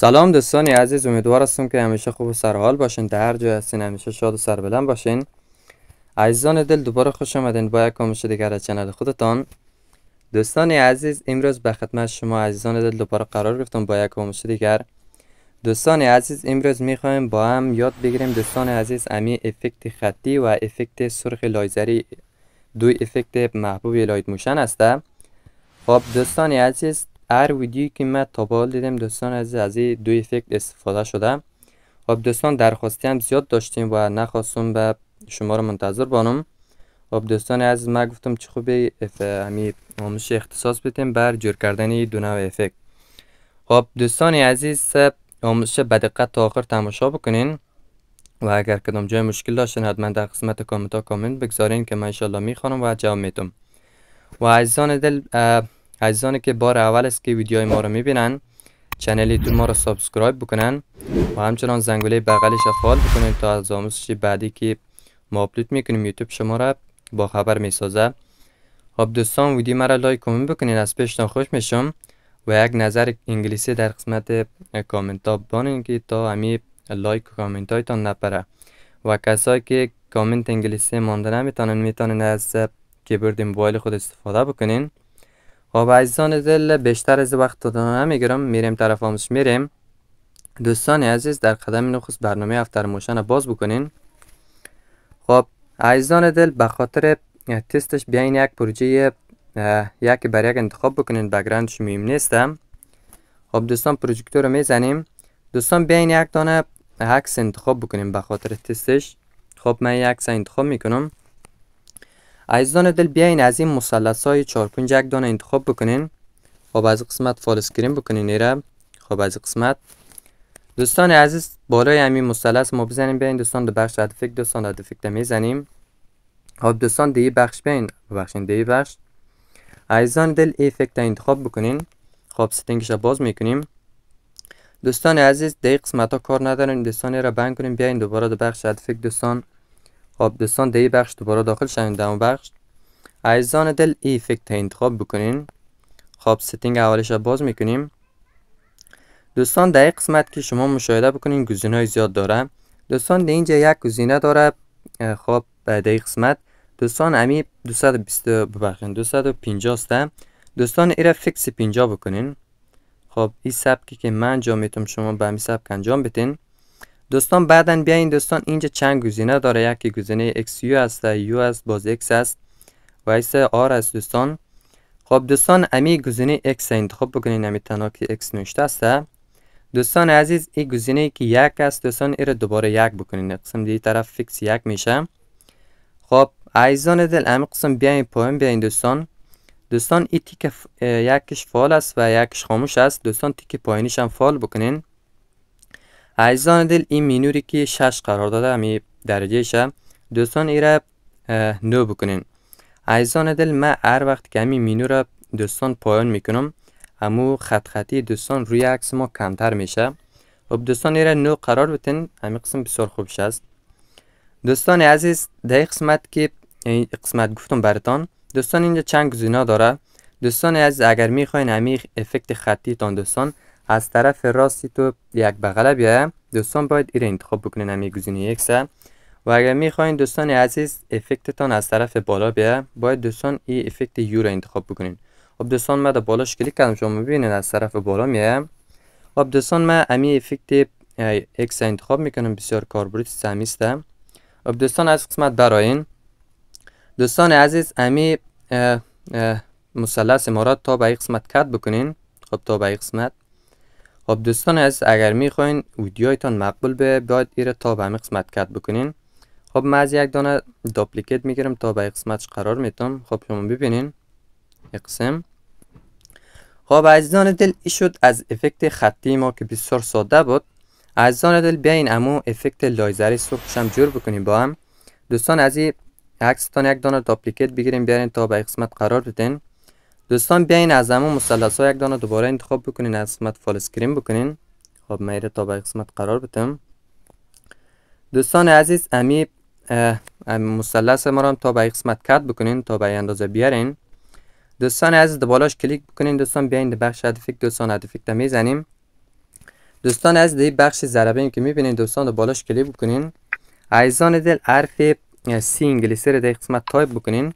سلام دوستان عزیز، امیدوار هستم که همیشه خوب و سرحال باشین. در هر جای هستین همیشه شاد و سربلند باشین. عزیزان دل، دوباره خوش آمدین با یک آموزش دیگر از چنل خودتان. دوستان عزیز، امروز به خدمت شما عزیزان دل دوباره قرار گرفتم با یک آموزش دیگر. دوستان عزیز، امروز میخوایم با هم یاد بگیریم دوستان عزیز امی افکت خطی و افکت سرخ لایزری، دو افکت محبوب لایت موشن هسته. خب دوستان عزیز، هر ویدیویی که من تا به حال دیدم دوستان عزیز از این دو افکت استفاده شده. خب دوستان درخواستی هم زیاد داشتیم و نخواستم به شما رو منتظر بانم. خب دوستان عزیز، من گفتم چه خوبه همین آموزش اختصاص بدیم بر جور کردن دو نوع افکت. خب دوستان عزیز، آموزش به دقت تا آخر تماشا بکنین و اگر کدام جای مشکل داشتین حتما در قسمت کامنت ها کامنت بگذارین که من ان شاء الله میخوانم و جواب میدم. و عزیزان دل، عزیزانی که بار اول است که ویدیوهای ما رو میبینن، چنل یوتیوب ما رو سابسکرایب بکنن و همچنان زنگوله بغلش فعال بکنین تا از آموزش بعدی که ما اپلود میکنیم یوتیوب شما را با خبر میسازه. خب دوستان، ویدیو مرا لایک کامنت بکنین، از پیشتان خوش میشم و یک نظر انگلیسی در قسمت کامنت ها بانین که تا همی لایک و کامنت هایتان نپره. و کسایی که کامنت انگلیسی مانده نمیتونن میتونن از کیبورد موبایل خود استفاده بکنین. خب عزیزان دل، بیشتر از وقت دادن نمیگیرم، میریم طرف آموزش میریم. دوستان عزیز، در قدم نخست برنامه افتر موشن باز بکنین. خب عزیزان دل، به خاطر تستش بیاین یک پروژه یک بر یک انتخاب بکنین، بک‌گراندش مهم نیستم. خب دوستان، پروژکتور رو میزنیم. دوستان بیاین یک دانه عکس انتخاب بکنیم به خاطر تستش. خب من یک عکس انتخاب میکنم. عزیزان دل، بیاین از این مثلث های 4 5 یک دانه انتخاب بکنین. خب از قسمت فال اسکرین بکنین ایره. خب از قسمت دوستان عزیز بالای همین مثلث ما بزنیم. بیاین دوستان دو بخش اد افکت، دوستان اد افکت میزنیم. خب دوستان دی بخش بیاین، ببخشید دی بخش. عزیزان دل افکت انتخاب بکنین. خب ستینگش رو باز میکنیم. دوستان عزیز دی قسمت ها کار ندارن، دوستان را بند کنیم. بیاین دوباره دو بخش اد افکت دوستان. خب دوستان دی بخش دوباره داخل شوین دو بخش. عزیزان دل افکت انتخاب بکنین. خب ستینگ اولش رو باز میکنیم. دوستان در این قسمت که شما مشاهده بکنین گزینه‌های زیاد داره. دوستان در اینجا یک گزینه داره. خب در این قسمت دوستان امی 250 است. دوستان ایره فیکس 50 بکنین. خب این سبکی که من انجام میتونم شما به همین سبک انجام بدین. دوستان بعدن بیاین دوستان اینجا چند گزینه داره. یکی گزینه XU است، U است، باز X است و ایس R است دوستان. خب دوستان امی گزینه X انتخاب بکنین، امی تنها که X نوشته است. دوستان عزیز این گزینه که یک است دوستان ایره دوباره یک بکنین، قسم دی طرف فیکس یک میشه. خب عزیزان دل، امی قسم بیاین پایین بیاین دوستان. دوستان این تیک یکش فعال است و یکش خاموش است. دوستان تیک پایینیش هم فعال بکنین. عزیزان دل این مینوری که 6 قرار داده امی درجه شه دوستان ایره 9 بکنین. عزیزان دل، من هر وقت که امی مینو را دوستان پایان میکنم همو خط خطی دوستان روی عکس ما کمتر میشه. خب دوستان ایره 9 قرار بتین، همین قسم بسیار خوبش است. دوستان عزیز در قسمت که این قسمت گفتم براتان، دوستان اینجا چند گزینه داره. دوستان عزیز اگر میخواین همین افکت خطی تان دوستان از طرف راستی تو یک بغله بیاید، دوستان باید ایره انتخاب بکنین همین گزینه X. و اگر میخواین دوستان عزیز افکتتان از طرف بالا بیاید، باید دوستان این افکت یو را انتخاب بکنین. خب دوستان من در بالاش کلیک کردم، شما ببینید از طرف بالا میایم. خب دوستان من امی افکت X انتخاب میکنم، بسیار کاربردی سمی است. خب دوستان از قسمت براین دوستان عزیز امی مثلث ما را تا به این قسمت کات بکنین. خب تا به این قسمت. خب دوستان عزیز اگر میخواین ویدیوهایتان مقبول به باید ایره تا به همین قسمت کات بکنین. خب من از یک دانه دوپلیکیت میگیرم تا به این قسمتش قرار میتونم. خب شما ببینین این قسم. خب عزیزان دل این شد از افکت خطی ما که بسیار ساده بود. عزیزان دل بیاین امو افکت لایزری سرخش هم جور بکنیم با هم. دوستان از این عکستان یک دانه دوپلیکیت بگیریم بیارین تا به این قسمت قرار بدین. دوستان بیاین از امو مثلث ها یک دانه دوباره انتخاب بکنین، از قسمت فال اسکرین بکنین. خب من ایره تا به این قسمت قرار بدم. دوستان عزیز امی مثلث ما رو تا به این قسمت کات بکنین تا به این اندازه بیارین. دوستان عزیز بالاش کلیک بکنین. دوستان بیاین در بخش اد افکت، دوستان اد افکت میزنیم. دوستان از دی بخش ضربه این که میبینین دوستان رو بالاش کلیک بکنین. عزیزان دل حرف سی انگلیسی رو در قسمت تایپ بکنین.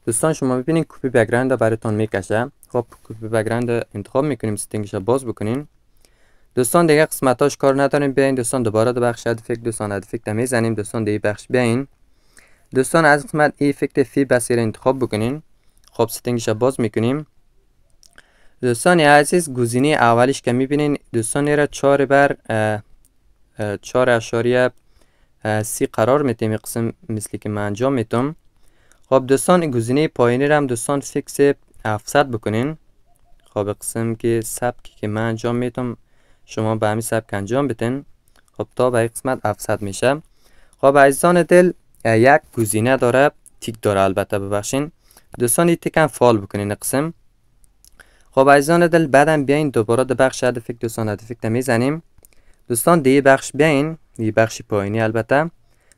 دوستان شما میبینین کپی بک‌گراند رو براتون میکشه. خب کپی بک‌گراند رو انتخاب میکنیم، ستینگش رو باز بکنین. دوستان دیگه قسمتاش کار نداریم، بیاین دوستان دوباره دو بخش اد افکت دوستان اد افکت میزنیم. دوستان دیگه بخش بیاین. دوستان از قسمت ای افکت فی بسیر انتخاب بکنین. خب ستینگش رو باز میکنیم. دوستان عزیز گزینه اولیش که میبینین دوستان را 4/4.30 قرار میتیم قسم مثلی که من انجام میتم. خب دوستان گزینه پایینی را هم دوستان فیکس 700 بکنین. خب قسم که سبکی که من انجام میتم شما به همین سبک انجام بتین. خب تا به قسمت 700 میشه. خب عزیزان دل یک گزینه داره، تیک داره البته ببخشین. دوستان این تیک هم فال بکنین قسم. خب عزیزان دل بعدم بیاین دوباره دو بخش اد افکت دوستان اد افکت میزنیم. دوستان دیگه بخش بیاین، دیگه بخش پایینی البته.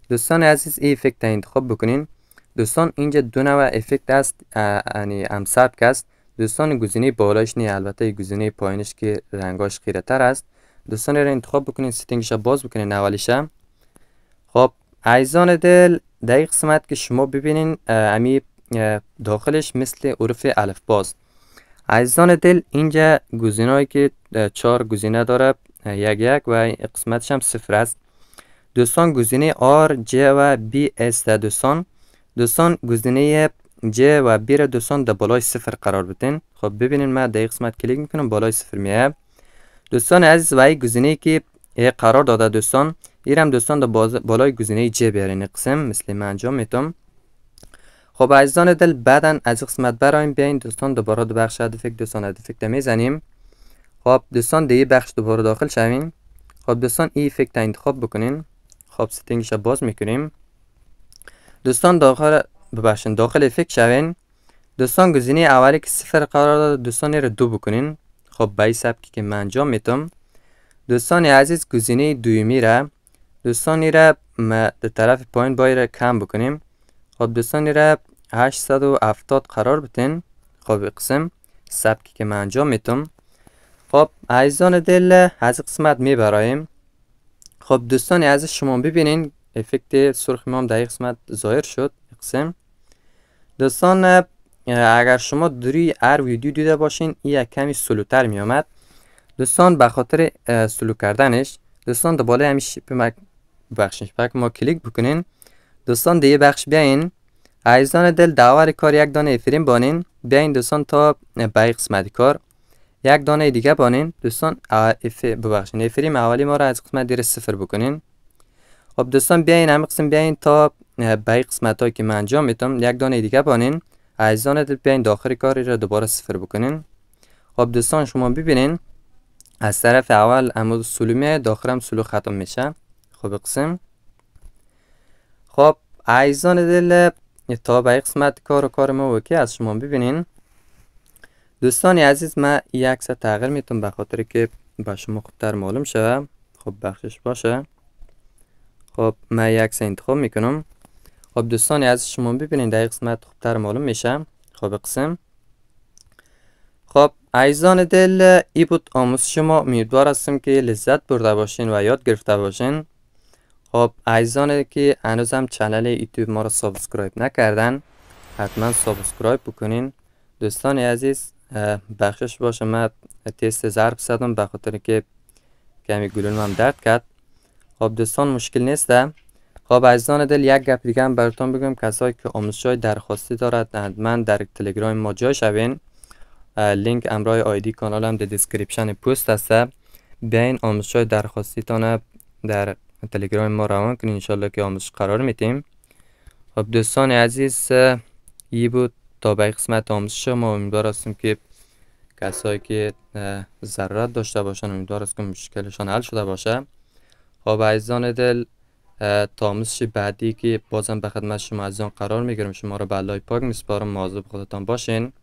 دوستان عزیز این افکت انتخاب بکنین. دوستان اینجا دو نوع افکت است، یعنی هم سبک است. دوستان گزینه بالایش نی، البته گزینه پایینش که رنگاش خیره تر است. دوستان رو انتخاب بکنین، ستینگش باز بکنین اولیش. خب عزیزان دل در این قسمت که شما ببینین امی داخلش مثل حروف الف باز. عزیزان دل اینجا گزینه‌ای که 4 گزینه داره، یک و قسمتش هم 0 است. دوستان گزینه R, J و B است. دوستان گزینه J و B را دوستان در بالای 0 قرار بدین. خب ببینین من در این قسمت کلیک میکنم بالای 0 میاد. دوستان عزیز و این گزینه که قرار داده دوستان ایرم دوستان در بالای گزینه J بیارین قسم مثل من انجام میتم. خب عزیزان دل بعدن از قسمت برایم بیاین دوستان دوباره دو بخش اد افکت دوستان اد افکت میزنیم. خب دوستان دیگه بخش دوباره داخل شویم. خب دوستان این افکت انتخاب بکنین. خب ستینگش باز میکنیم. دوستان داخل افکت شوین. دوستان گزینه اولی که 0 قرار داده دوستان رو 2 بکنین. خب به این سبکی که من انجام میتم. دوستان عزیز گزینه دومی را دوستان را در طرف پایین باید کم بکنیم. خب دوستان را 870 قرار بدین. خب قسم سبکی که من انجام میتم. خب عزیزان دل از قسمت میبرایم. خب دوستان عزیز شما ببینین افکت سرخ مام در قسمت ظاهر شد قسم. دوستان اگر شما دوری هر ویدیو دیده باشین این یک کمی سلوتر می آمد. دوستان به خاطر سلو کردنش دوستان در بالای همین شیپ ما کلیک بکنین. دوستان دیگه بخش بیاین. عزیزان دل داور کار یک دانه افریم بانین. بیاین دوستان تا به قسمت کار یک دانه دیگه بانین. دوستان افریم اولی ما را از قسمت دیر 0 بکنین. خب دوستان بیاین همین قسم بیاین تا به قسمت هایی که من انجام میتم یک دانه دیگه بانین. عزیزان دل بیاین داخل کاری را دوباره 0 بکنین. خب دوستان شما ببینین از طرف اول عمود سلومه داخلم سلو ختم میشه. خب قسم. خب عزیزان دل تا به قسمت کار ما وکی از شما ببینین. دوستان عزیز من یک عکس تغییر میتونم به خاطر که با شما خوبتر معلوم شوه. خب بخشش باشه. خب من یک عکس انتخاب میکنم. خب دوستان عزیز شما ببینین در قسمت خوبتر معلوم میشه. خب قسم. خب عزیزان دل ای بود آموزش ما. امیدوار هستم که لذت برده باشین و یاد گرفته باشین. خب عزیزانی که هنوز هم چنل یوتیوب ما را سابسکرایب نکردن حتما سابسکرایب بکنین. دوستان عزیز بخشش باشه من تست ضرب زدم به خاطر که کمی گلوم هم درد کرد. خب دوستان مشکل نیسته. خب عزیزان دل یک گپ دیگه هم براتون بگم کسایی که آموزش‌های درخواستی دارد حتما در تلگرام ما جای شوین. لینک امرای آیدی کانال هم در دیسکریپشن پست هست. بیاین آموزش‌های درخواستی تانه در تلگرام ما روان کنین انشالله که آموزش قرار میتیم. خب دوستان عزیز ای بود تا به قسمت آموزش ما. امیدوار هستم که کسایی که ضرورت داشته باشن امیدوار هستم که مشکلشان حل شده باشه. خب عزیزان دل تا آموزش بعدی که بازم به خدمت شما عزیزان قرار میگیرم شما رو به الله پاک میسپارم. مواظب خودتان باشین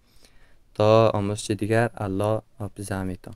تا آموزش دیگر. الله حافظ همیتان.